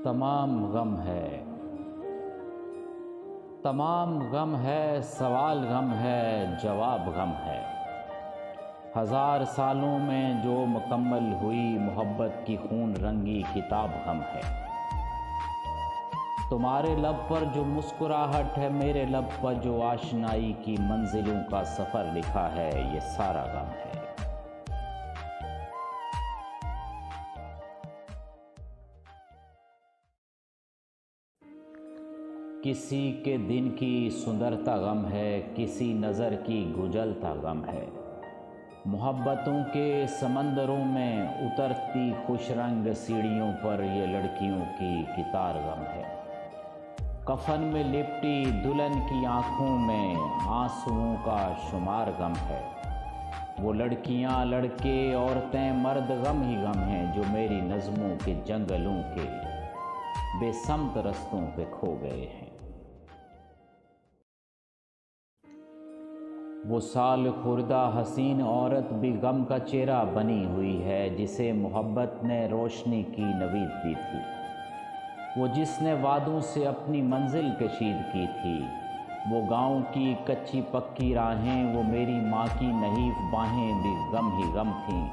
تمام غم ہے، تمام غم ہے، سوال غم ہے، جواب غم ہے۔ 1000 سالوں میں جو مکمل ہوئی محبت کی خون رنگی کتاب غم ہے۔ تمہارے لب پر جو مسکراہٹ ہے، میرے لب پر جو آشنائی کی منزلوں کا سفر لکھا ہے، یہ سارا غم ہے۔ کسی کے دن کی سندرتا غم ہے، کسی نظر کی گجلتا غم ہے۔ محبتوں کے سمندروں میں اترتی خوش رنگ سیڑھیوں پر یہ لڑکیوں کی قطار غم ہے۔ کفن میں لپٹی دلہن کی آنکھوں میں آنسوؤں کا شمار غم ہے۔ وہ لڑکیاں، لڑکے، عورتیں، مرد غم ہی غم ہیں جو میری نظموں کے جنگلوں کے بے سمت رستوں پہ کھو گئے ہیں۔ وہ سال خوردہ حسین عورت بھی غم کا چہرہ بنی ہوئی ہے، جسے محبت نے روشنی کی نوید دی تھی۔ وہ جس نے وادوں سے اپنی منزل کشید کی تھی۔ وہ گاؤں کی کچی پکی راہیں، وہ میری ماں کی نحیف باہیں بھی غم ہی غم تھیں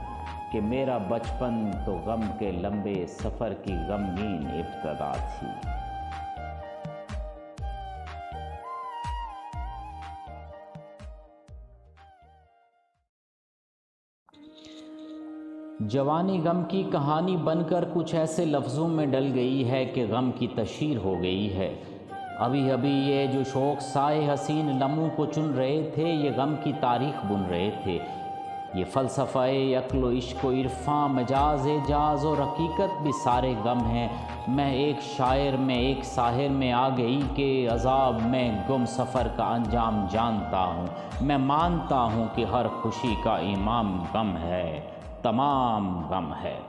کہ میرا بچپن تو غم کے لمبے سفر کی غمگین ابتدا تھی۔ جوانی غم کی کہانی بن کر کچھ ایسے لفظوں میں ڈل گئی ہے کہ غم کی تشہیر ہو گئی ہے۔ ابھی ابھی یہ جو شوق سائے حسین لمحوں کو چن رہے تھے، یہ غم کی تاریخ بن رہے تھے۔ یہ فلسفہ عقل و عشق و عرفاں، مجاز اعجاز اور حقیقت بھی سارے غم ہیں۔ میں ایک شاعر میں، ایک ساحر میں آ گئی کہ عذاب میں گم سفر کا انجام جانتا ہوں۔ میں مانتا ہوں کہ ہر خوشی کا امام غم ہے، تمام غم ہے۔